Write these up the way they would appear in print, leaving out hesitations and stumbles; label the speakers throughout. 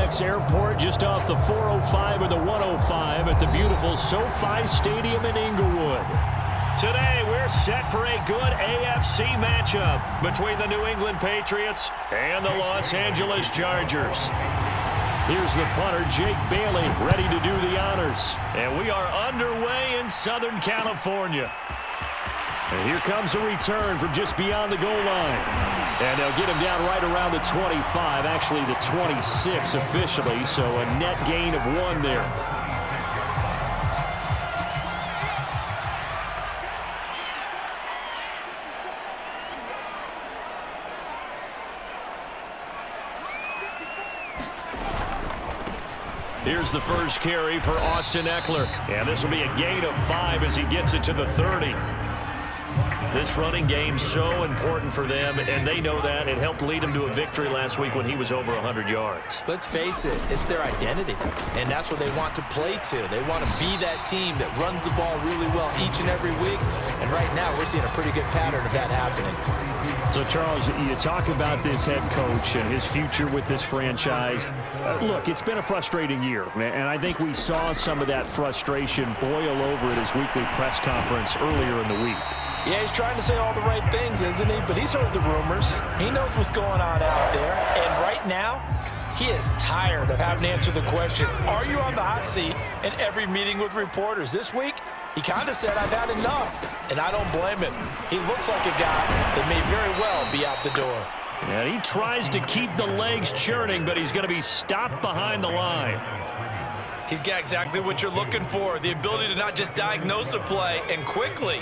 Speaker 1: Emirates Airport, just off the 405 or the 105 at the beautiful SoFi Stadium in Inglewood. Today, we're set for a good AFC matchup between the New England Patriots and the Los Angeles Chargers. Here's the punter, Jake Bailey, ready to do the honors. And we are underway in Southern California. And here comes a return from just beyond the goal line. And they'll get him down right around the 25, actually the 26 officially, so a net gain of 1 there. Here's the first carry for Austin Eckler. And this will be a gain of 5 as he gets it to the 30. This running game so important for them, and they know that. It helped lead them to a victory last week when he was over 100 yards.
Speaker 2: Let's face it, it's their identity, and that's what they want to play to. They want to be that team that runs the ball really well each and every week, and right now we're seeing a pretty good pattern of that happening.
Speaker 1: So, Charles, you talk about this head coach and his future with this franchise. Look, it's been a frustrating year, and I think we saw some of that frustration boil over at his weekly press conference earlier in the week.
Speaker 3: Yeah, he's trying to say all the right things, isn't he? But he's heard the rumors. He knows what's going on out there. And right now, he is tired of having to answer the question, are you on the hot seat in every meeting with reporters? This week, he kind of said, I've had enough. And I don't blame him. He looks like a guy that may very well be out the door.
Speaker 1: And he tries to keep the legs churning, but he's going to be stopped behind the line.
Speaker 2: He's got exactly what you're looking for, the ability to not just diagnose a play and quickly,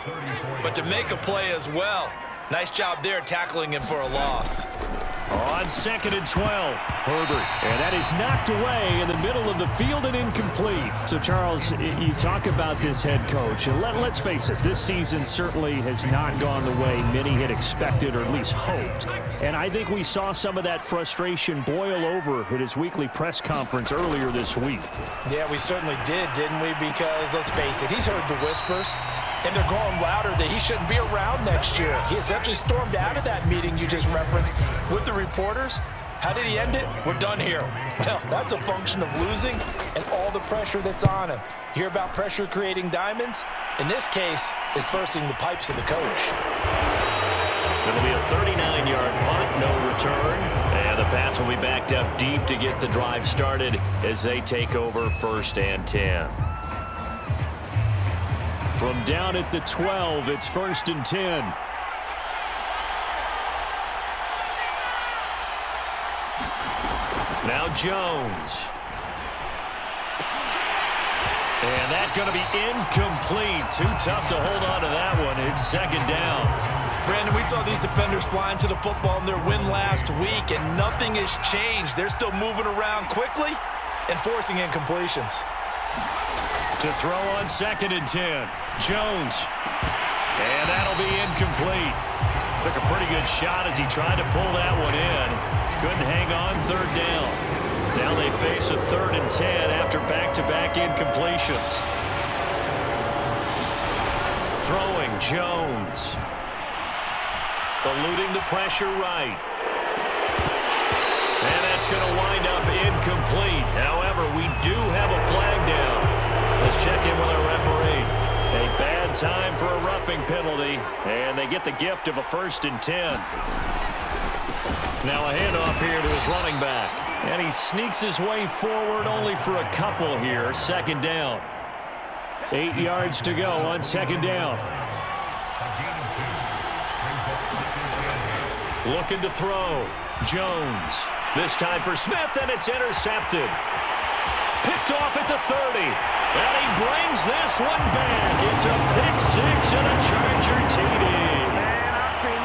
Speaker 2: but to make a play as well. Nice job there tackling him for a loss.
Speaker 1: On 2nd and 12, Herbert. And that is knocked away in the middle of the field and incomplete. So, Charles, you talk about this head coach. And let's face it, this season certainly has not gone the way many had expected or at least hoped. And I think we saw some of that frustration boil over at his weekly press conference earlier this week.
Speaker 3: Yeah, we certainly did, didn't we? Because, let's face it, he's heard the whispers. And they're growing louder that he shouldn't be around next year. He essentially stormed out of that meeting you just referenced with the reporters. How did he end it? We're done here. Well, that's a function of losing and all the pressure that's on him. Hear about pressure creating diamonds? In this case, it's bursting the pipes of the coach.
Speaker 1: It'll be a 39-yard punt, no return. And the Pats will be backed up deep to get the drive started as they take over 1st and 10. From down at the 12, it's 1st and 10. Now Jones. And that's going to be incomplete. Too tough to hold on to that one. It's 2nd down.
Speaker 2: Brandon, we saw these defenders flying to the football in their win last week, and nothing has changed. They're still moving around quickly and forcing incompletions.
Speaker 1: To throw on 2nd and 10. Jones. And that'll be incomplete. Took a pretty good shot as he tried to pull that one in. Couldn't hang on 3rd down. Now they face a 3rd and 10 after back-to-back incompletions. Throwing Jones. Eluding the pressure right. And that's going to wind up incomplete. However, we do have a flag down. Let's check in with our referee. A bad time for a roughing penalty, and they get the gift of a 1st and 10. Now a handoff here to his running back. And he sneaks his way forward only for a couple here. 2nd down. 8 yards to go on 2nd down. Looking to throw. Jones. This time for Smith, and it's intercepted. Picked off at the 30. And he brings this one back. It's a pick 6 and a Charger TD.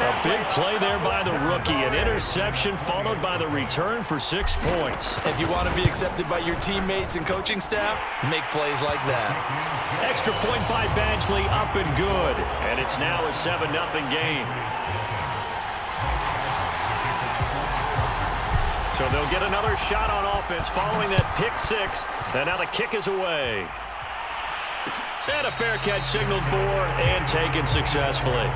Speaker 1: A big play there by the rookie. An interception followed by the return for 6 points.
Speaker 2: If you want to be accepted by your teammates and coaching staff, make plays like that.
Speaker 1: Extra point by Badgley, up and good. And it's now a 7-0 game. So they'll get another shot on offense following that pick 6. And now the kick is away. And a fair catch signaled for and taken successfully.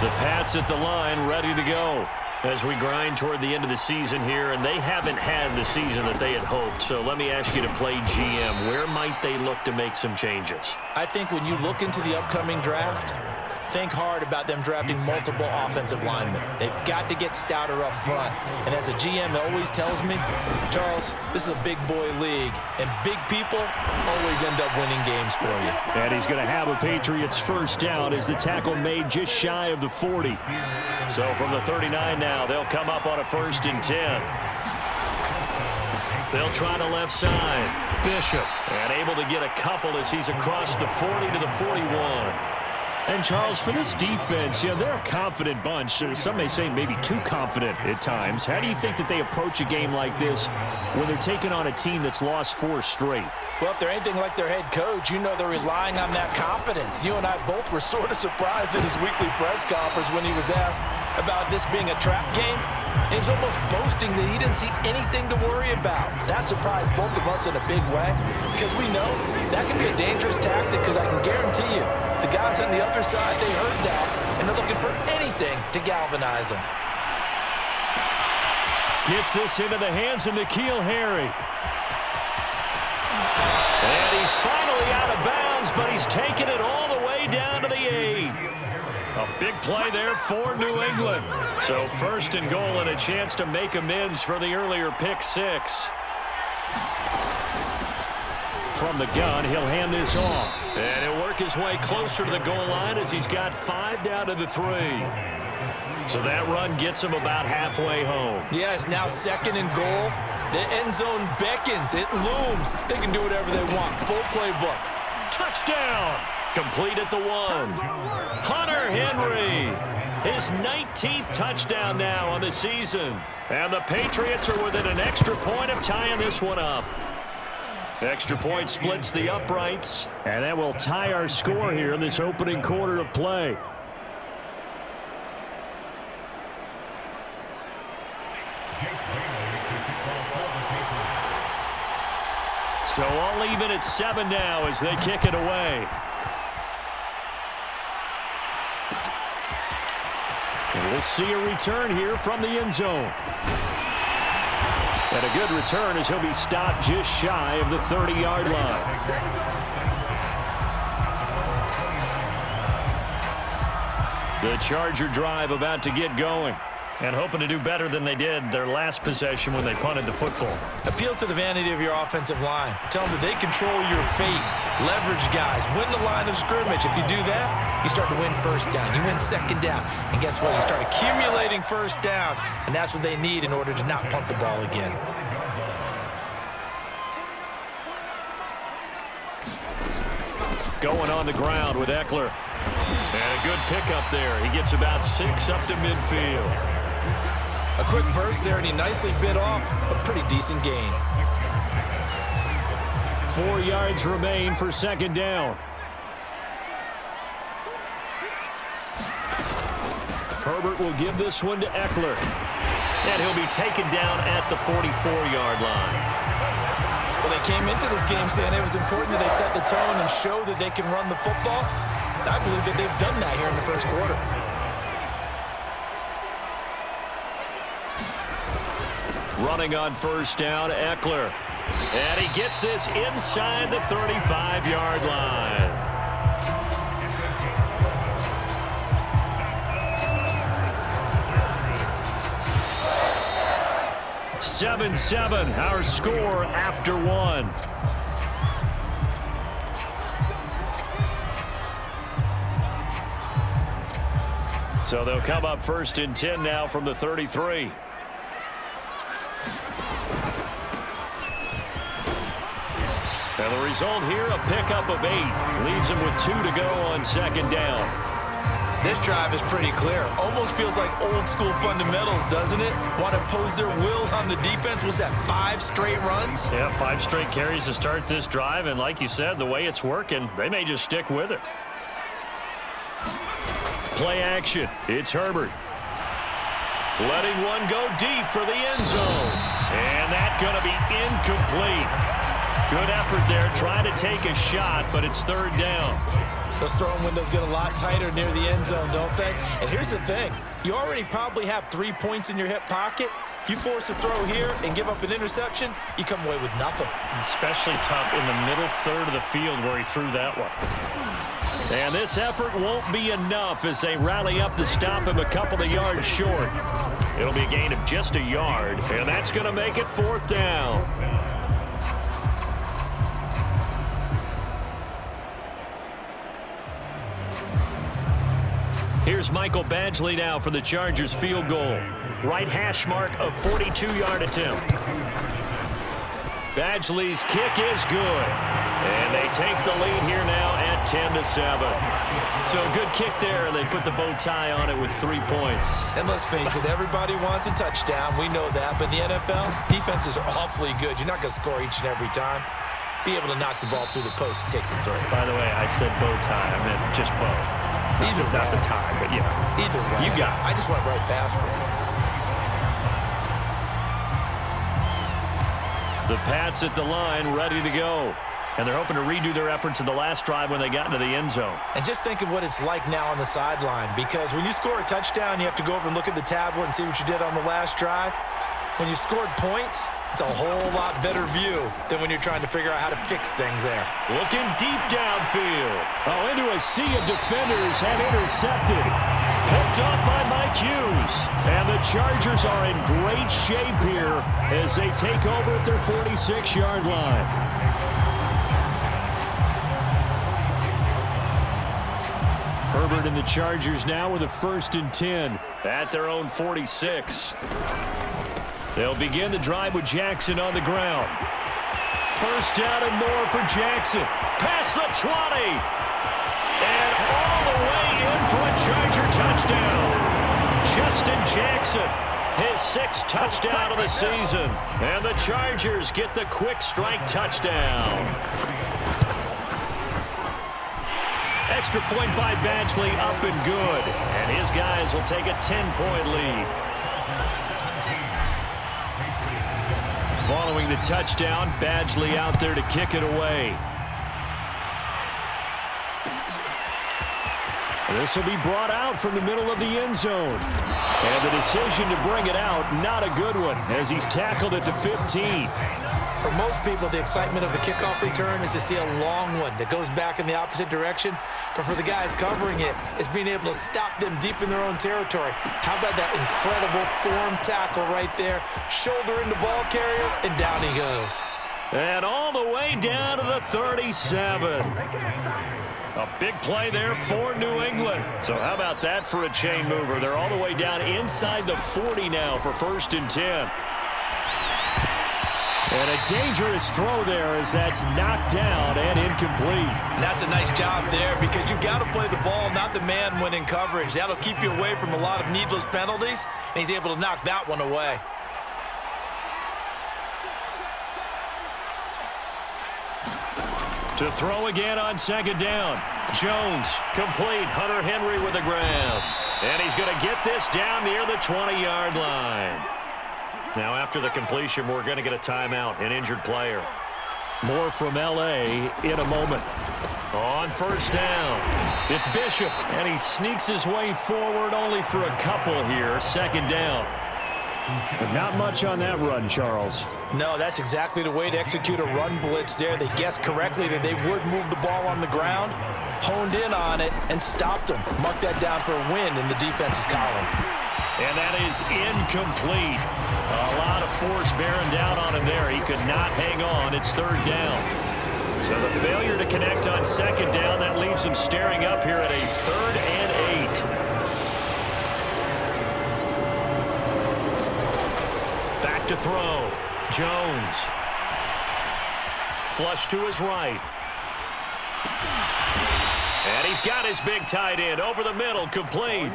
Speaker 1: The Pats at the line, ready to go as we grind toward the end of the season here, and they haven't had the season that they had hoped. So let me ask you to play GM. Where might they look to make some changes?
Speaker 3: I think when you look into the upcoming draft, think hard about them drafting multiple offensive linemen. They've got to get stouter up front. And as a GM always tells me, Charles, this is a big boy league, and big people always end up winning games for you.
Speaker 1: And he's going to have a Patriots first down as the tackle made just shy of the 40. So from the 39 now, they'll come up on a 1st and 10. They'll try the left side. Bishop, and able to get a couple as he's across the 40 to the 41. And, Charles, for this defense, they're a confident bunch. Some may say maybe too confident at times. How do you think that they approach a game like this when they're taking on a team that's lost 4 straight?
Speaker 3: Well, if they're anything like their head coach, you know they're relying on that confidence. You and I both were sort of surprised at his weekly press conference when he was asked about this being a trap game. And he's almost boasting that he didn't see anything to worry about. That surprised both of us in a big way because we know that can be a dangerous tactic because I can guarantee you the guys on the other side, they heard that, and they're looking for anything to galvanize them.
Speaker 1: Gets this into the hands of N'Keal Harry. And he's finally out of bounds, but he's taken it all the way down to the 8. A big play there for New England. So 1st and goal and a chance to make amends for the earlier pick 6. From the gun, he'll hand this off. And he'll work his way closer to the goal line as he's got 5 down to the 3. So that run gets him about halfway home.
Speaker 3: Yeah, it's now 2nd and goal. The end zone beckons. It looms. They can do whatever they want. Full playbook.
Speaker 1: Touchdown! Complete at the 1. Hunter Henry. His 19th touchdown now on the season. And the Patriots are within an extra point of tying this one up. Extra point splits the uprights, and that will tie our score here in this opening quarter of play. So all even at 7 now as they kick it away. And we'll see a return here from the end zone. And a good return as he'll be stopped just shy of the 30-yard line. The Charger drive about to get going. And hoping to do better than they did their last possession when they punted the football.
Speaker 3: Appeal to the vanity of your offensive line. Tell them that they control your fate. Leverage guys. Win the line of scrimmage. If you do that, you start to win 1st down. You win 2nd down. And guess what? You start accumulating 1st downs. And that's what they need in order to not punt the ball again.
Speaker 1: Going on the ground with Eckler. And a good pickup there. He gets about 6 up to midfield.
Speaker 3: A quick burst there, and he nicely bit off a pretty decent gain.
Speaker 1: 4 yards remain for 2nd down. Herbert will give this one to Eckler. And he'll be taken down at the 44-yard line.
Speaker 3: Well, they came into this game saying it was important that they set the tone and show that they can run the football. And I believe that they've done that here in the 1st quarter.
Speaker 1: Running on 1st down, Eckler. And he gets this inside the 35-yard line. 7-7, our score after 1. So they'll come up 1st and 10 now from the 33. And the result here, a pickup of 8. Leaves him with 2 to go on 2nd down.
Speaker 3: This drive is pretty clear. Almost feels like old school fundamentals, doesn't it? Want to impose their will on the defense. Was that 5 straight runs?
Speaker 1: Yeah, 5 straight carries to start this drive. And like you said, the way it's working, they may just stick with it. Play action. It's Herbert. Letting one go deep for the end zone. And that's going to be incomplete. Good effort there, trying to take a shot, but it's 3rd down.
Speaker 2: Those throwing windows get a lot tighter near the end zone, don't they? And here's the thing. You already probably have 3 points in your hip pocket. You force a throw here and give up an interception, you come away with nothing.
Speaker 1: Especially tough in the middle third of the field where he threw that one. And this effort won't be enough as they rally up to stop him a couple of yards short. It'll be a gain of just a yard, and that's going to make it 4th down. Here's Michael Badgley now for the Chargers field goal. Right hash mark of 42-yard attempt. Badgley's kick is good. And they take the lead here now at 10-7. So a good kick there. They put the bow tie on it with 3 points.
Speaker 2: And let's face it, everybody wants a touchdown. We know that. But in the NFL, defenses are awfully good. You're not going to score each and every time. Be able to knock the ball through the post and take the throw.
Speaker 1: By the way, I said bow tie. I meant just bow. Not the tie, but yeah.
Speaker 2: Either way.
Speaker 1: You got it.
Speaker 2: I just went right past it.
Speaker 1: The Pats at the line, ready to go. And they're hoping to redo their efforts in the last drive when they got into the end zone.
Speaker 2: And just think of what it's like now on the sideline, because when you score a touchdown, you have to go over and look at the tablet and see what you did on the last drive. When you scored points, it's a whole lot better view than when you're trying to figure out how to fix things there.
Speaker 1: Looking deep downfield. Oh, into a sea of defenders and intercepted. Picked up by Mike Hughes. And the Chargers are in great shape here as they take over at their 46-yard line. Herbert and the Chargers now with a 1st and 10 at their own 46. They'll begin the drive with Jackson on the ground. 1st down and more for Jackson. Past the 20. And all the way in for a Charger touchdown. Justin Jackson, his 6th touchdown of the season. And the Chargers get the quick strike touchdown. Extra point by Badgley, up and good. And his guys will take a 10-point lead. Following the touchdown, Badgley out there to kick it away. This will be brought out from the middle of the end zone. And the decision to bring it out, not a good one, as he's tackled at the 15.
Speaker 2: For most people, the excitement of the kickoff return is to see a long one that goes back in the opposite direction. But for the guys covering it, it's being able to stop them deep in their own territory. How about that incredible form tackle right there? Shoulder into ball carrier, and down he goes.
Speaker 1: And all the way down to the 37. A big play there for New England. So how about that for a chain mover? They're all the way down inside the 40 now for 1st and 10. And a dangerous throw there as that's knocked down and incomplete.
Speaker 2: And that's a nice job there because you've got to play the ball, not the man when in coverage. That'll keep you away from a lot of needless penalties, and he's able to knock that one away.
Speaker 1: To throw again on 2nd down. Jones, complete. Hunter Henry with a grab. And he's going to get this down near the 20-yard line. Now, after the completion, we're going to get a timeout, an injured player. More from L.A. in a moment. On 1st down, it's Bishop, and he sneaks his way forward only for a couple here. 2nd down. But not much on that run, Charles.
Speaker 3: No, that's exactly the way to execute a run blitz there. They guessed correctly that they would move the ball on the ground, honed in on it, and stopped them. Mark that down for a win in the defense's column.
Speaker 1: And that is incomplete. A lot of force bearing down on him there. He could not hang on. It's 3rd down. So the failure to connect on 2nd down, that leaves him staring up here at a 3rd and 8. Back to throw. Jones. Flush to his right. And he's got his big tight end over the middle, complete.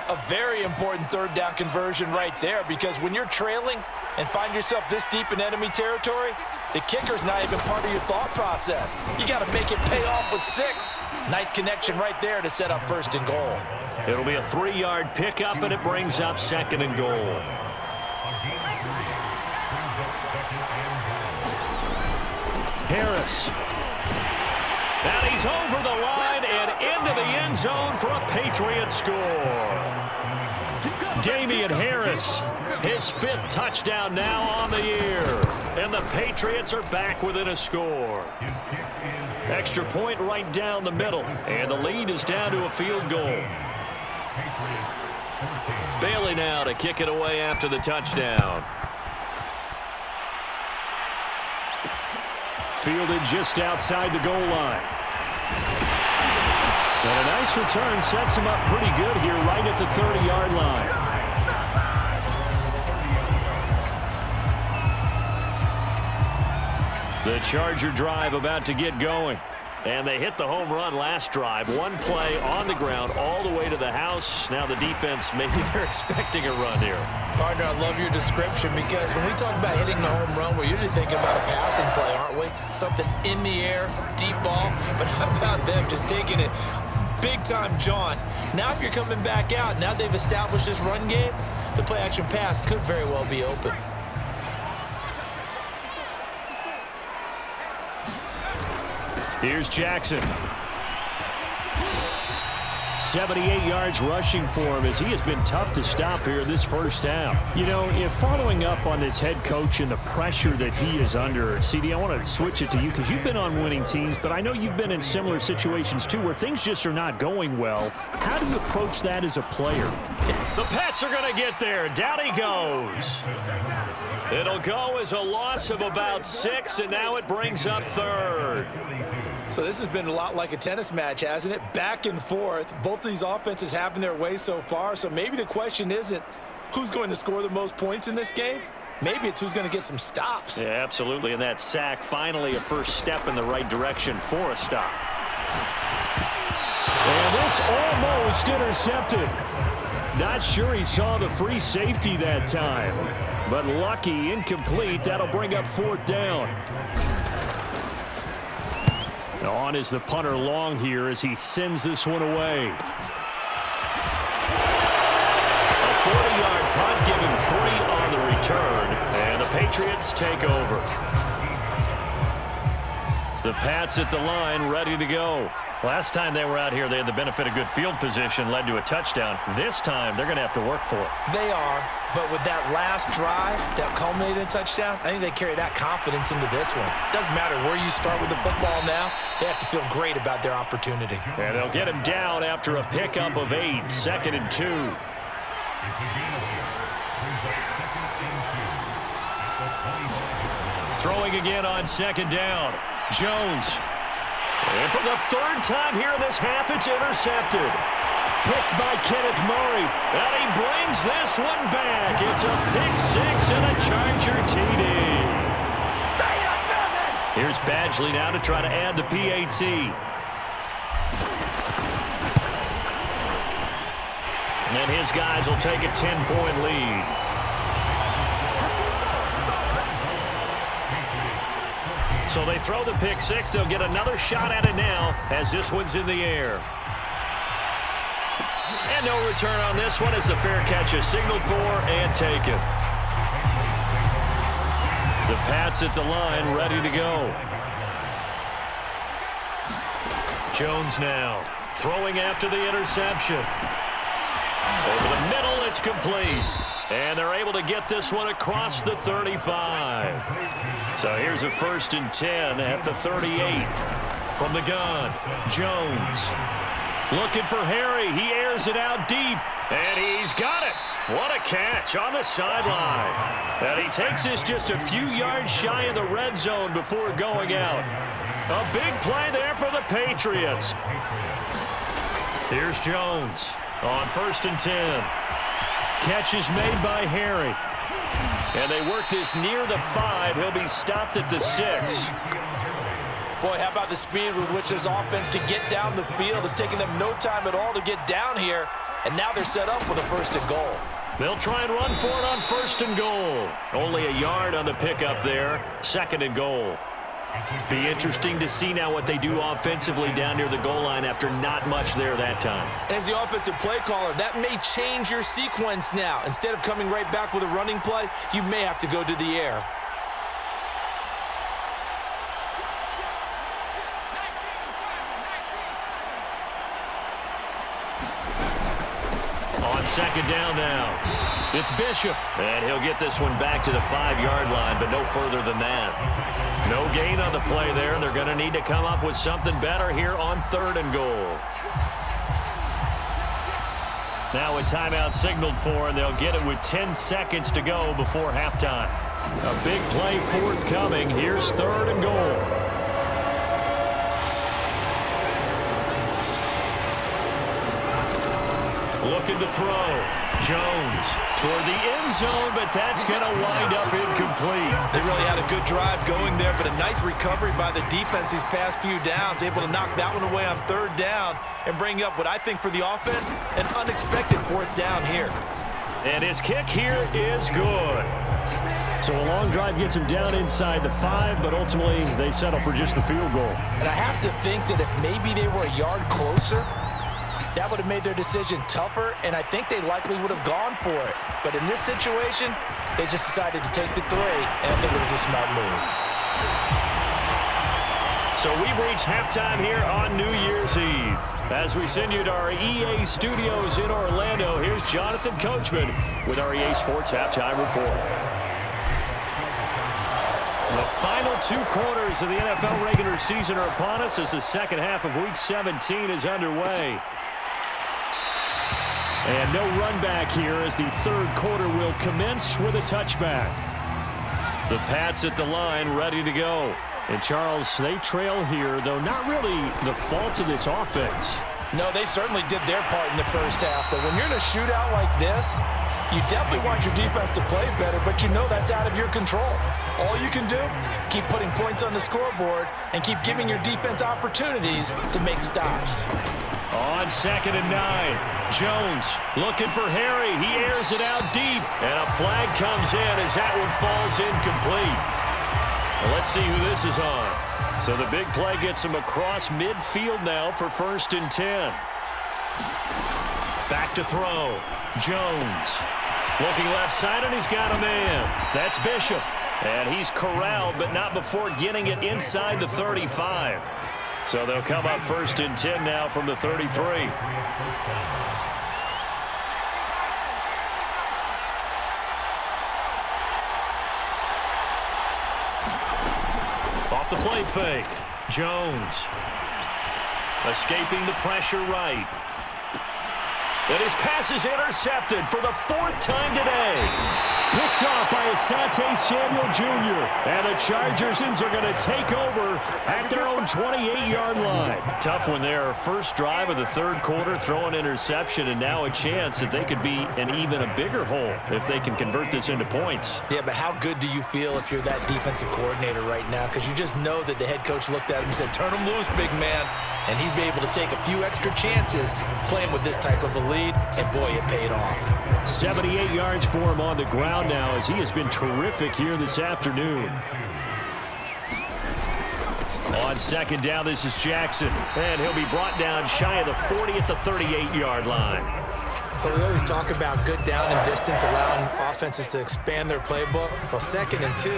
Speaker 3: A very important 3rd down conversion right there, because when you're trailing and find yourself this deep in enemy territory, the kicker's not even part of your thought process. You got to make it pay off with 6. Nice connection right there to set up 1st and goal.
Speaker 1: It'll be a 3-yard pickup, and it brings up 2nd and goal. Harris. And he's over the line into the end zone for a Patriot score. Damian Harris, his 5th touchdown now on the year. And the Patriots are back within a score. Extra point right down the middle. And the lead is down to a field goal. Bailey now to kick it away after the touchdown. Fielded just outside the goal line. And a nice return sets him up pretty good here right at the 30-yard line. The Charger drive about to get going. And they hit the home run last drive. One play on the ground all the way to the house. Now the defense, maybe they're expecting a run here.
Speaker 2: Partner, I love your description because when we talk about hitting the home run, we're usually thinking about a passing play, aren't we? Something in the air, deep ball. But how about them just taking it big-time jaunt? Now if you're coming back out, now they've established this run game, the play-action pass could very well be open.
Speaker 1: Here's Jackson. 78 yards rushing for him as he has been tough to stop here this first half. You know, if following up on this head coach and the pressure that he is under, CD, I want to switch it to you because you've been on winning teams, but I know you've been in similar situations too where things just are not going well. How do you approach that as a player? The Pats are going to get there. Down he goes. It'll go as a loss of about 6, and now it brings up 3rd.
Speaker 2: So this has been a lot like a tennis match, hasn't it? Back and forth. Both of these offenses having their way so far. So maybe the question isn't who's going to score the most points in this game. Maybe it's who's going to get some stops.
Speaker 1: Yeah, absolutely. And that sack, finally a first step in the right direction for a stop. And this almost intercepted. Not sure he saw the free safety that time. But lucky, incomplete. That'll bring up 4th down. On is the punter long here as he sends this one away. A 40-yard punt giving 3 on the return, and the Patriots take over. The Pats at the line ready to go. Last time they were out here, they had the benefit of good field position, led to a touchdown. This time, they're going to have to work for it.
Speaker 2: They are, but with that last drive that culminated in a touchdown, I think they carry that confidence into this one. Doesn't matter where you start with the football now, they have to feel great about their opportunity.
Speaker 1: And they'll get him down after a pickup of 8, 2nd and 2. Throwing again on 2nd down. Jones. And for the 3rd time here in this half, it's intercepted. Picked by Kenneth Murray. And he brings this one back. It's a pick 6 and a Charger TD. Here's Badgley now to try to add the PAT. And his guys will take a 10-point lead. So they throw the pick 6. They'll get another shot at it now as this one's in the air. And no return on this one as the fair catch is signaled for and taken. The Pats at the line ready to go. Jones now throwing after the interception. Over the middle, it's complete. And they're able to get this one across the 35. So here's a 1st and 10 at the 38. From the gun, Jones. Looking for Harry. He airs it out deep. And he's got it. What a catch on the sideline. And he takes this just a few yards shy of the red zone before going out. A big play there for the Patriots. Here's Jones on 1st and 10. Catch is made by Harry. And they work this near the 5. He'll be stopped at the 6.
Speaker 3: Boy, how about the speed with which this offense can get down the field? It's taking them no time at all to get down here. And now they're set up with a 1st and goal.
Speaker 1: They'll try and run for it on 1st and goal. Only a yard on the pickup there. 2nd and goal. Be interesting to see now what they do offensively down near the goal line after not much there that time.
Speaker 2: As the offensive play caller, that may change your sequence now. Instead of coming right back with a running play, you may have to go to the air.
Speaker 1: second down now. It's Bishop, and he'll get this one back to the 5-yard line, but no further than that. No gain on the play there. They're going to need to come up with something better here on 3rd and goal. Now a timeout signaled for, and they'll get it with 10 seconds to go before halftime. A big play forthcoming. Here's 3rd and goal. Looking to throw. Jones toward the end zone, but that's going to wind up incomplete.
Speaker 2: They really had a good drive going there, but a nice recovery by the defense these past few downs, able to knock that one away on 3rd down and bring up what I think for the offense, an unexpected 4th down here.
Speaker 1: And his kick here is good. So a long drive gets him down inside the 5, but ultimately they settle for just the field goal.
Speaker 3: And I have to think that if maybe they were a yard closer, that would have made their decision tougher, and I think they likely would have gone for it. But in this situation, they just decided to take the 3, and I think it was a smart move.
Speaker 1: So we've reached halftime here on New Year's Eve. As we send you to our EA studios in Orlando, here's Jonathan Coachman with our EA Sports Halftime Report. The final 2 quarters of the NFL regular season are upon us as the second half of Week 17 is underway. And no run back here as the 3rd quarter will commence with a touchback. The Pats at the line ready to go. And Charles, they trail here, though not really the fault of this offense.
Speaker 3: No, they certainly did their part in the first half. But when you're in a shootout like this, you definitely want your defense to play better, but you know that's out of your control. All you can do, keep putting points on the scoreboard and keep giving your defense opportunities to make stops.
Speaker 1: On 2nd and 9, Jones looking for Harry. He airs it out deep, and a flag comes in as that one falls incomplete. Well, let's see who this is on. So the big play gets him across midfield now for 1st and 10. Back to throw. Jones looking left side, and he's got a man. That's Bishop. And he's corralled, but not before getting it inside the 35. So they'll come up 1st and 10 now from the 33. Off the play fake. Jones escaping the pressure right. And his pass is intercepted for the 4th time today. Picked off by Asante Samuel Jr. And the Chargers are going to take over at their own 28-yard line. Tough one there. First drive of the 3rd quarter, throw an interception, and now a chance that they could be in even a bigger hole if they can convert this into points.
Speaker 2: Yeah, but how good do you feel if you're that defensive coordinator right now? Because you just know that the head coach looked at him and said, turn him loose, big man. And he'd be able to take a few extra chances playing with this type of a lead, and boy, it paid off.
Speaker 1: 78 yards for him on the ground now as he has been terrific here this afternoon. On 2nd down, this is Jackson, and he'll be brought down shy of the 40 at the 38-yard line.
Speaker 2: But we always talk about good down and distance, allowing offenses to expand their playbook. Well, 2nd and 2,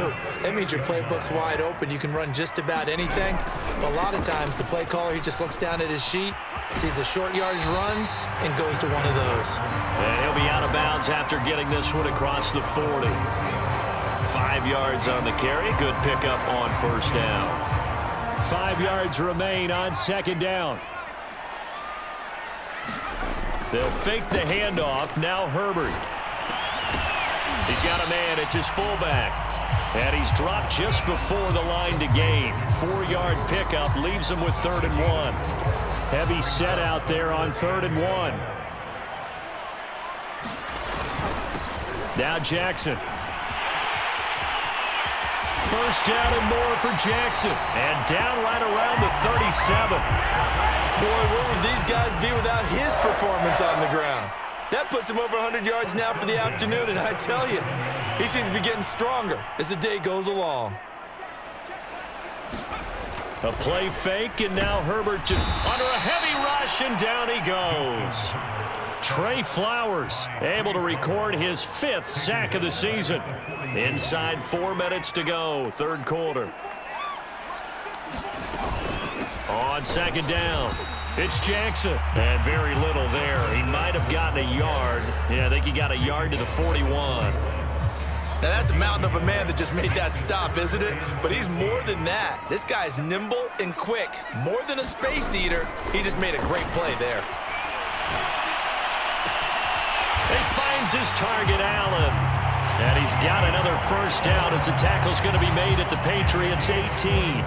Speaker 2: that means your playbook's wide open. You can run just about anything. But a lot of times, the play caller, he just looks down at his sheet, sees the short yardage runs, and goes to one of those.
Speaker 1: And he'll be out of bounds after getting this one across the 40. 5 yards on the carry. Good pickup on 1st down. 5 yards remain on 2nd down. They'll fake the handoff. Now Herbert. He's got a man. It's his fullback. And he's dropped just before the line to gain. 4-yard pickup leaves him with 3rd and 1. Heavy set out there on 3rd and 1. Now Jackson. 1st down and more for Jackson. And down right around the 37.
Speaker 2: Boy, where would these guys be without his performance on the ground? That puts him over 100 yards now for the afternoon, and I tell you, he seems to be getting stronger as the day goes along.
Speaker 1: A play fake, and now Herbert just under a heavy rush, and down he goes. Trey Flowers able to record his 5th sack of the season. Inside 4 minutes to go, 3rd quarter. On 2nd down, It's Jackson. And very little there. He might have gotten a yard. Yeah, I think he got a yard to the 41.
Speaker 2: Now, that's a mountain of a man that just made that stop, isn't it? But he's more than that. This guy's nimble and quick. More than a space eater. He just made a great play there.
Speaker 1: He finds his target, Allen. And he's got another first down as the tackle's going to be made at the Patriots' 18.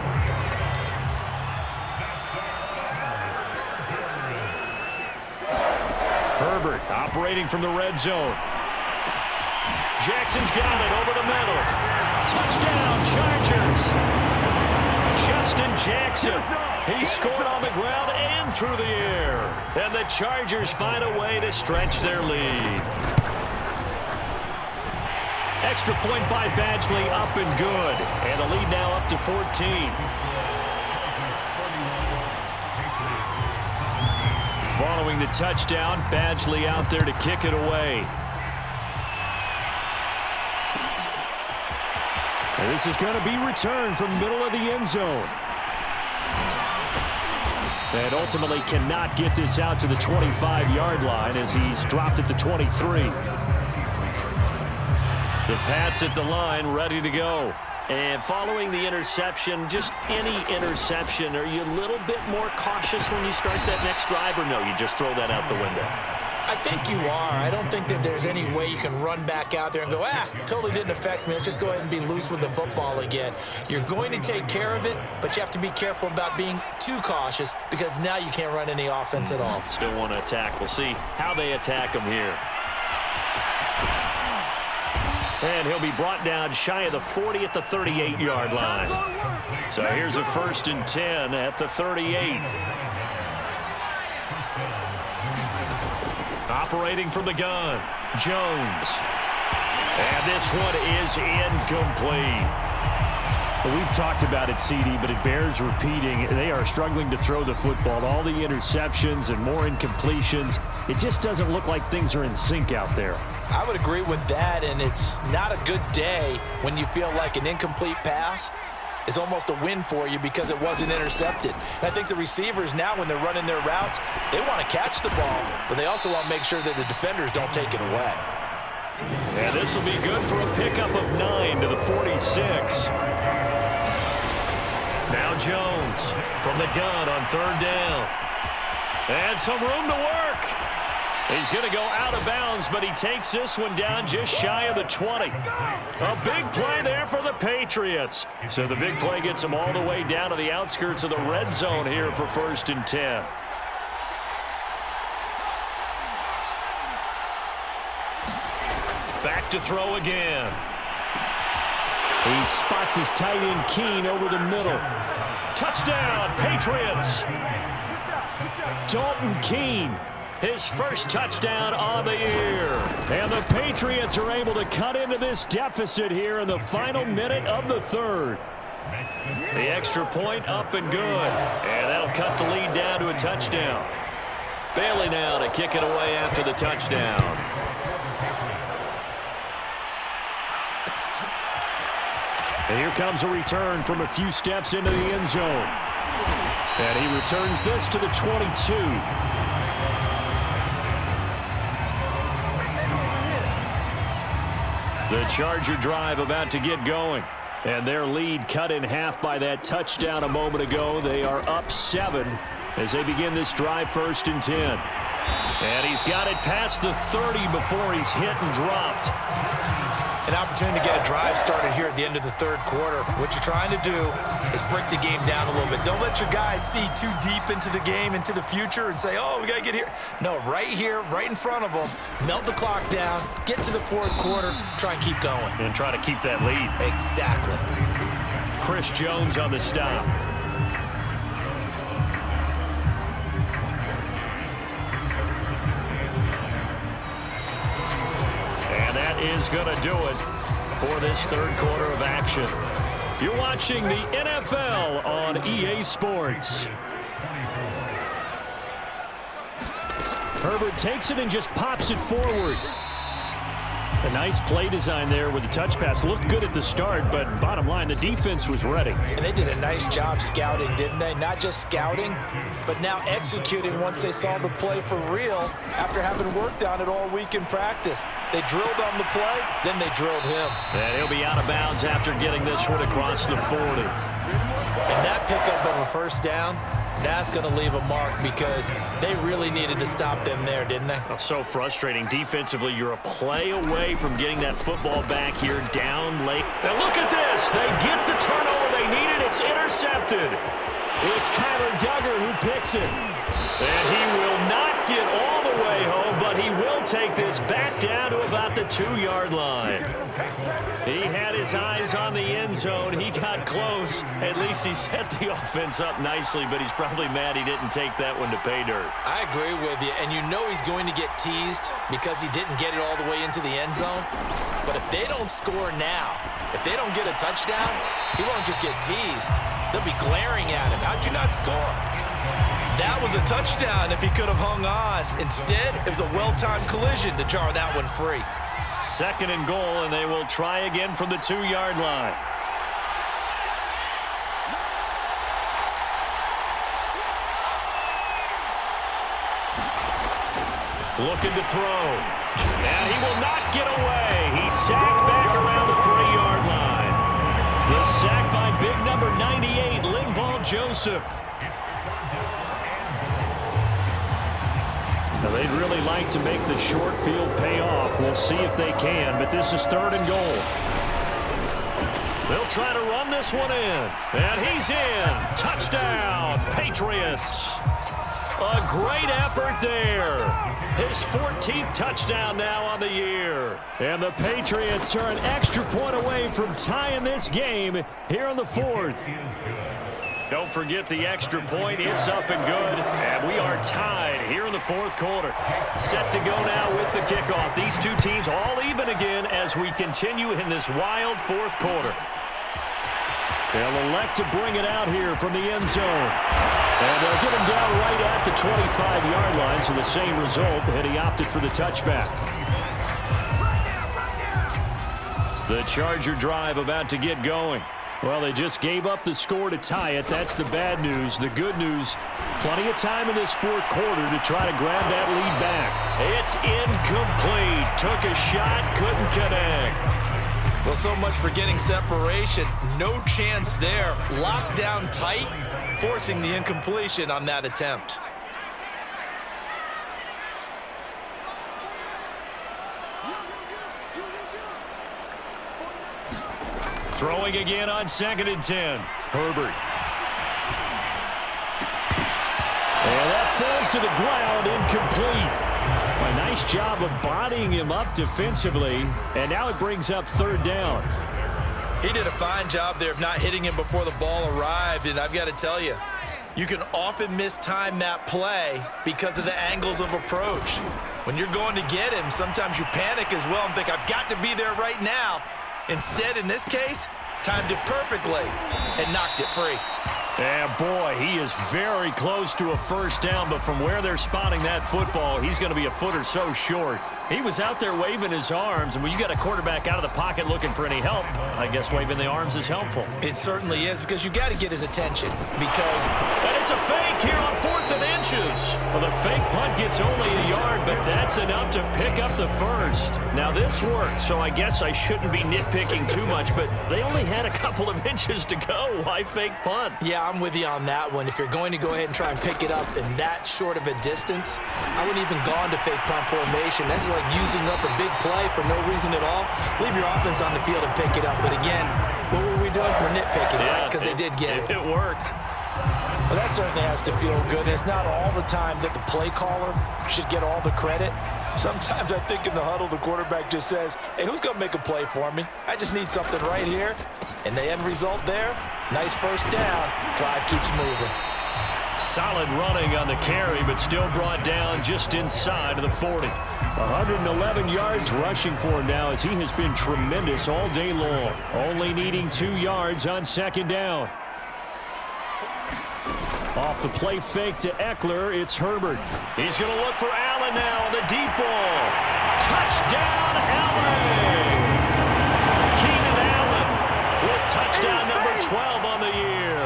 Speaker 1: Herbert operating from the red zone. Jackson's got it over the middle. Touchdown, Chargers. Justin Jackson. He scored on the ground and through the air. And the Chargers find a way to stretch their lead. Extra point by Badgley, up and good. And the lead now up to 14. Following the touchdown, Badgley out there to kick it away. And this is going to be returned from the middle of the end zone. And ultimately cannot get this out to the 25-yard line as he's dropped at the 23. The Pats at the line, ready to go. And following the interception, just any interception, are you a little bit more cautious when you start that next drive, or no, you just throw that out the window?
Speaker 2: I think you are. I don't think that there's any way you can run back out there and go, totally didn't affect me. Let's just go ahead and be loose with the football again. You're going to take care of it, but you have to be careful about being too cautious because now you can't run any offense at all.
Speaker 1: Still want to attack. We'll see how they attack him here. And he'll be brought down shy of the 40 at the 38-yard line. So here's a 1st and 10 at the 38. Operating from the gun, Jones. And this one is incomplete. We've talked about it, CD, but it bears repeating. They are struggling to throw the football. All the interceptions and more incompletions. It just doesn't look like things are in sync out there.
Speaker 3: I would agree with that, and it's not a good day when you feel like an incomplete pass is almost a win for you because it wasn't intercepted. And I think the receivers now, when they're running their routes, they want to catch the ball, but they also want to make sure that the defenders don't take it away.
Speaker 1: And this will be good for a pickup of 9 to the 46. Now Jones from the gun on 3rd down. And some room to work. He's going to go out of bounds, but he takes this one down just shy of the 20. A big play there for the Patriots. So the big play gets them all the way down to the outskirts of the red zone here for 1st and 10. Back to throw again. He spots his tight end Keene over the middle. Touchdown, Patriots. Dalton Keene, his first touchdown on the year. And the Patriots are able to cut into this deficit here in the final minute of the 3rd. The extra point up and good. And that'll cut the lead down to a touchdown. Bailey now to kick it away after the touchdown. And here comes a return from a few steps into the end zone. And he returns this to the 22. The Charger drive about to get going. And their lead cut in half by that touchdown a moment ago. They are up 7 as they begin this drive, 1st and 10. And he's got it past the 30 before he's hit and dropped.
Speaker 2: An opportunity to get a drive started here at the end of the 3rd quarter. What you're trying to do is break the game down a little bit. Don't let your guys see too deep into the game, into the future, and say, oh, we got to get here. No, right here, right in front of them, melt the clock down, get to the 4th quarter, try and keep going.
Speaker 1: And try to keep that lead.
Speaker 2: Exactly.
Speaker 1: Chris Jones on the stop. Is going to do it for this 3rd quarter of action. You're watching the NFL on EA Sports. Herbert takes it and just pops it forward. A nice play design there with the touch pass. Looked good at the start, but bottom line, the defense was ready.
Speaker 3: And they did a nice job scouting, didn't they? Not just scouting, but now executing once they saw the play for real after having worked on it all week in practice. They drilled on the play, then they drilled him.
Speaker 1: And he'll be out of bounds after getting this one across the 40.
Speaker 2: And that pickup of a first down, that's going to leave a mark because they really needed to stop them there, didn't they?
Speaker 1: Oh, so frustrating. Defensively, you're a play away from getting that football back here down late. And look at this. They get the turnover they needed. It's intercepted. It's Kyler Duggar who picks it. And he will not get all the way home, but he will take this back down to about the 2-yard line. He had his eyes on the end zone. He got close. At least he set the offense up nicely, but he's probably mad he didn't take that one to pay dirt.
Speaker 2: I agree with you, and you know he's going to get teased because he didn't get it all the way into the end zone. But if they don't score now, if they don't get a touchdown, he won't just get teased. They'll be glaring at him. How'd you not score? That was a touchdown if he could have hung on. Instead, it was a well-timed collision to jar that one free.
Speaker 1: 2nd and goal, and they will try again from the 2-yard line. Looking to throw. And he will not get away. He's sacked back around the 3-yard line. The sack by big number 98, Linval Joseph. Now, they'd really like to make the short field pay off. We'll see if they can, but this is 3rd and goal. They'll try to run this one in, and he's in. Touchdown, Patriots. A great effort there. His 14th touchdown now on the year. And the Patriots are an extra point away from tying this game here in the 4th. Don't forget the extra point. It's up and good. And we are tied here in the 4th quarter. Set to go now with the kickoff. These two teams all even again as we continue in this wild 4th quarter. They'll elect to bring it out here from the end zone. And they'll get him down right at the 25-yard line, so the same result, and he opted for the touchback. The Charger drive about to get going. Well, they just gave up the score to tie it. That's the bad news. The good news, plenty of time in this 4th quarter to try to grab that lead back. It's incomplete. Took a shot, couldn't connect.
Speaker 2: Well, so much for getting separation. No chance there. Locked down tight, forcing the incompletion on that attempt.
Speaker 1: Throwing again on 2nd and 10. Herbert. And that falls to the ground, incomplete. A nice job of bodying him up defensively, and now it brings up 3rd down.
Speaker 2: He did a fine job there of not hitting him before the ball arrived, and I've got to tell you, you can often mistime that play because of the angles of approach. When you're going to get him, sometimes you panic as well and think, I've got to be there right now. Instead, in this case, timed it perfectly and knocked it free.
Speaker 1: And boy, he is very close to a 1st down, but from where they're spotting that football, he's going to be a foot or so short. He was out there waving his arms, and when you got a quarterback out of the pocket looking for any help, I guess waving the arms is helpful.
Speaker 2: It certainly is, because you got to get his attention, because...
Speaker 1: And it's a fake here on 4th and inches. Well, the fake punt gets only a yard, but that's enough to pick up the 1st. Now, this worked, so I guess I shouldn't be nitpicking too much, but they only had a couple of inches to go. Why fake punt?
Speaker 2: Yeah, I'm with you on that one. If you're going to go ahead and try and pick it up in that short of a distance, I wouldn't even go into fake punt formation. This is like using up a big play for no reason at all. Leave your offense on the field and pick it up. But again, what were we doing? We're nitpicking, right? Because they did get it.
Speaker 1: It worked.
Speaker 3: Well, that certainly has to feel good. And it's not all the time that the play caller should get all the credit. Sometimes I think in the huddle, the quarterback just says, hey, who's going to make a play for me? I just need something right here. And the end result there, nice 1st down. Drive keeps moving.
Speaker 1: Solid running on the carry, but still brought down just inside of the 40. 111 yards rushing for him now as he has been tremendous all day long. Only needing 2 yards on 2nd down. Off the play fake to Eckler, it's Herbert. He's going to look for Allen now on the deep ball. Touchdown, Allen! away. Keenan Allen with touchdown number 12 on the year.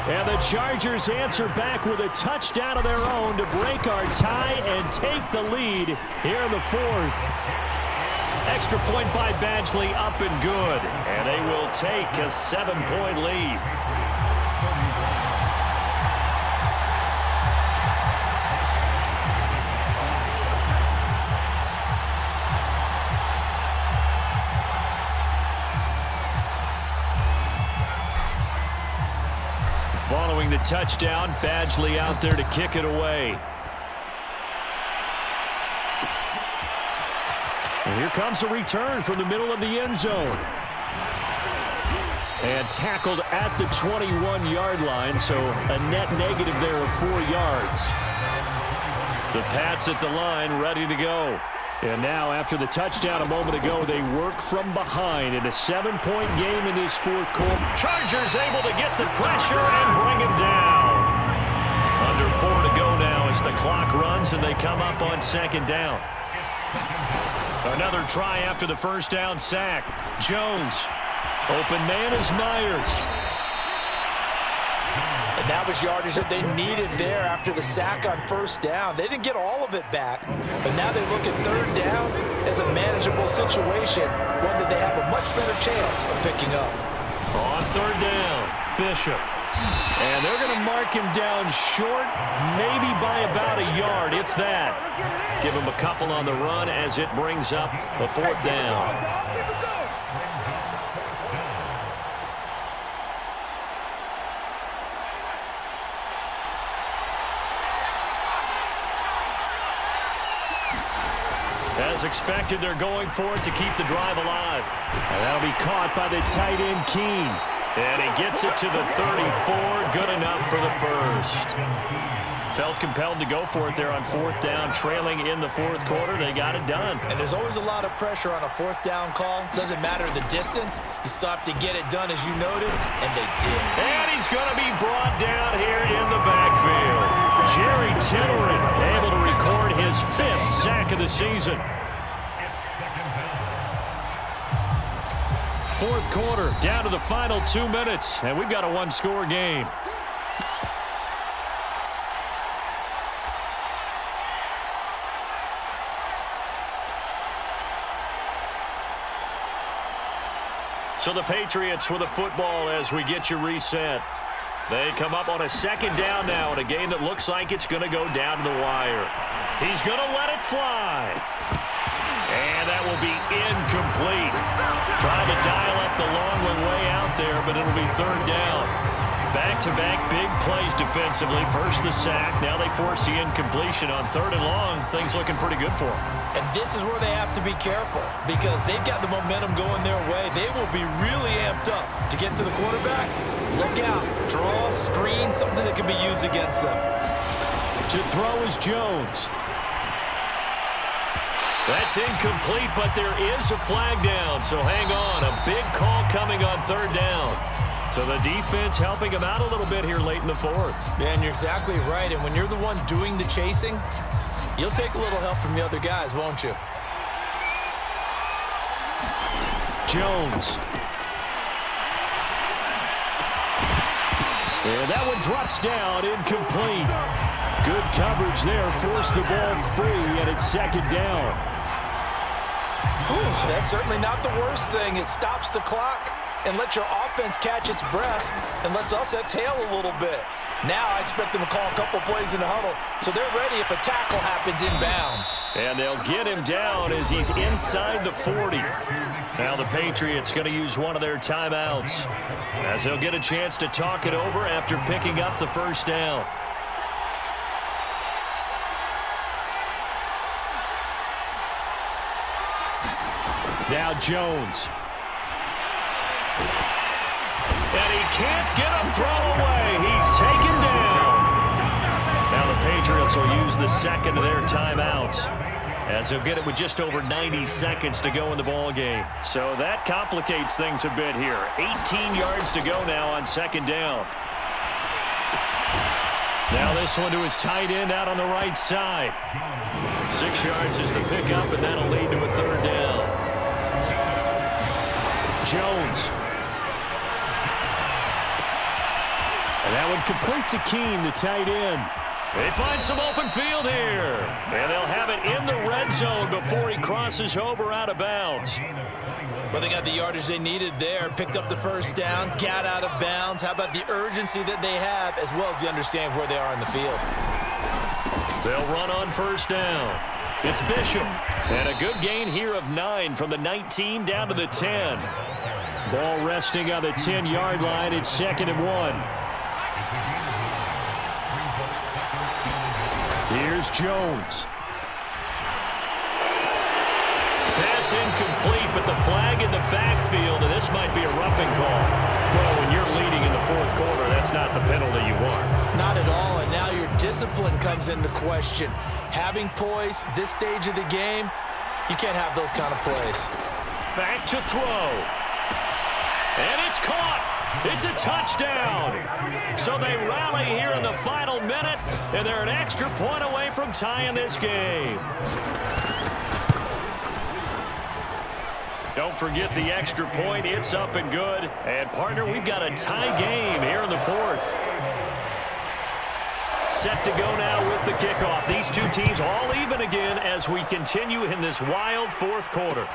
Speaker 1: And the Chargers answer back with a touchdown of their own to break our tie and take the lead here in the fourth. Extra point by Badgley up and good. And they will take a 7-point lead. Following the touchdown, Badgley out there to kick it away. And here comes a return from the middle of the end zone. And tackled at the 21-yard line, so a net negative there of 4 yards. The Pats at the line, ready to go. And now, after the touchdown a moment ago, they work from behind in a 7-point game in this fourth quarter. Chargers able to get the pressure and bring him down. Under 4 to go now as the clock runs and they come up on second down. Another try after the first down sack. Jones. Open man is Myers.
Speaker 3: And that was yardage that they needed there after the sack on first down. They didn't get all of it back, but now they look at third down as a manageable situation, one that they have a much better chance of picking up.
Speaker 1: On third down, Bishop. And they're going to mark him down short, maybe by about a yard, if that. Give him a couple on the run as it brings up the fourth down. As expected, they're going for it to keep the drive alive. And that'll be caught by the tight end, Keene. And he gets it to the 34. Good enough for the first. Felt compelled to go for it there on fourth down, trailing in the fourth quarter. They got it done.
Speaker 2: And there's always a lot of pressure on a fourth down call. Doesn't matter the distance. You stop to get it done, as you noted, and they did.
Speaker 1: And he's going to be brought down here in the backfield. Jerry Tillery able to record his 5th sack of the season. Fourth quarter, down to the final 2 minutes, and we've got a one-score game. So the Patriots with the football as we get you reset. They come up on a second down now in a game that looks like it's going to go down to the wire. He's going to let it fly. And that will be incomplete. Trying to dial up the long one way out there, but it'll be third down. Back-to-back big plays defensively. First the sack. Now they force the incompletion on third and long. Things looking pretty good for them.
Speaker 2: And this is where they have to be careful because they've got the momentum going their way. They will be really amped up to get to the quarterback. Look out. Draw, screen, something that can be used against them.
Speaker 1: To throw is Jones. That's incomplete, but there is a flag down, so hang on. A big call coming on third down. So the defense helping him out a little bit here late in the fourth.
Speaker 2: Yeah, and you're exactly right. And when you're the one doing the chasing, you'll take a little help from the other guys, won't you?
Speaker 1: Jones. And that one drops down, incomplete. Good coverage there, forced the ball free, and it's second down.
Speaker 3: Whew, that's certainly not the worst thing. It stops the clock and lets your offense catch its breath and lets us exhale a little bit. Now I expect them to call a couple plays in the huddle, so they're ready if a tackle happens inbounds.
Speaker 1: And they'll get him down as he's inside the 40. Now the Patriots going to use one of their timeouts as they'll get a chance to talk it over after picking up the first down. Now Jones. And he can't get a throw away. He's taken down. Now the Patriots will use the second of their timeouts as they'll get it with just over 90 seconds to go in the ball game. So that complicates things a bit here. 18 yards to go now on second down. Now this one to his tight end out on the right side. 6 yards is the pickup, and that'll lead to a third down. Jones. And that one complete to Keene, the tight end. They find some open field here. And they'll have it in the red zone before he crosses over out of bounds.
Speaker 2: Well, they got the yardage they needed there, picked up the first down, got out of bounds. How about the urgency that they have, as well as the understand where they are in the field?
Speaker 1: They'll run on first down. It's Bishop. And a good gain here of 9 from the 19 down to the 10. Ball resting on the 10-yard line. It's 2nd and 1. Here's Jones. Pass incomplete, but the flag in the backfield, and this might be a roughing call. Well, when you're leading in the fourth quarter, that's not the penalty you want.
Speaker 2: Not at all, and now your discipline comes into question. Having poise this stage of the game, you can't have those kind of plays.
Speaker 1: Back to throw. And it's caught. It's a touchdown. So they rally here in the final minute, and they're an extra point away from tying this game. Don't forget the extra point. It's up and good. And, partner, we've got a tie game here in the fourth. Set to go now with the kickoff. These two teams all even again as we continue in this wild fourth quarter.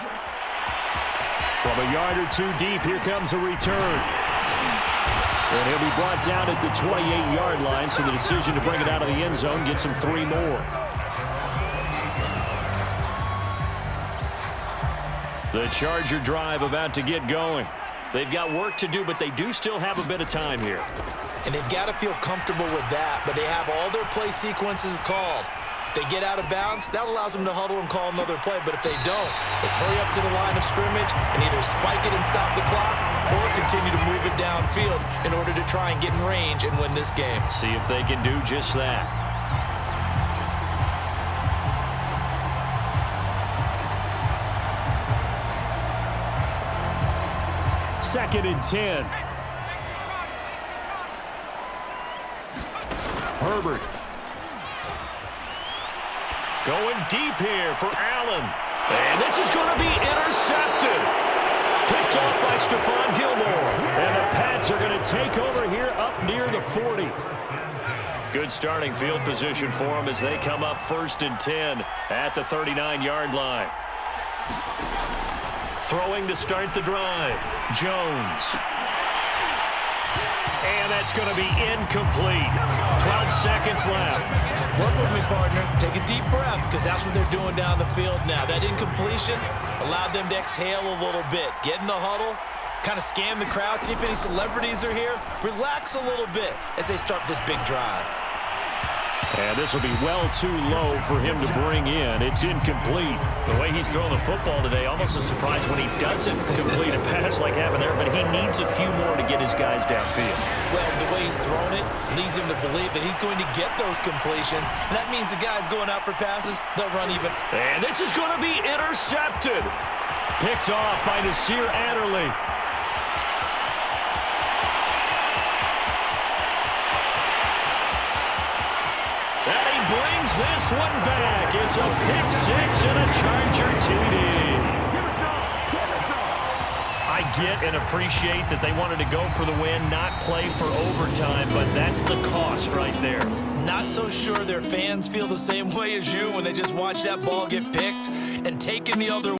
Speaker 1: From a yard or two deep, here comes a return. And he'll be brought down at the 28-yard line, so the decision to bring it out of the end zone gets him 3 more. The Charger drive about to get going. They've got work to do, but they do still have a bit of time here.
Speaker 2: And they've got to feel comfortable with that, but they have all their play sequences called. If they get out of bounds, that allows them to huddle and call another play. But if they don't, it's hurry up to the line of scrimmage and either spike it and stop the clock or continue to move it downfield in order to try and get in range and win this game.
Speaker 1: See if they can do just that. Second and 10. Herbert. Going deep here for Allen. And this is going to be intercepted. Picked off by Stephon Gilmore. And the Pats are going to take over here up near the 40. Good starting field position for them as they come up 1st and 10 at the 39-yard line. Throwing to start the drive. Jones. And that's going to be incomplete. 12 seconds left.
Speaker 2: Work with me, partner. Take a deep breath, because that's what they're doing down the field now. That incompletion allowed them to exhale a little bit. Get in the huddle, kind of scan the crowd, see if any celebrities are here. Relax a little bit as they start this big drive.
Speaker 1: And this will be well too low for him to bring in. It's incomplete. The way he's throwing the football today, almost a surprise when he doesn't complete a pass like happened there, but he needs a few more to get his guys downfield.
Speaker 2: Well, the way he's thrown it leads him to believe that he's going to get those completions, and that means the guys going out for passes, they'll run even.
Speaker 1: And this is going to be intercepted. Picked off by Nasir Adderley. And he brings this one back. It's a pick six and a Charger TD. I get and appreciate that they wanted to go for the win, not play for overtime, but that's the cost right there.
Speaker 2: Not so sure their fans feel the same way as you when they just watch that ball get picked and taken the other way.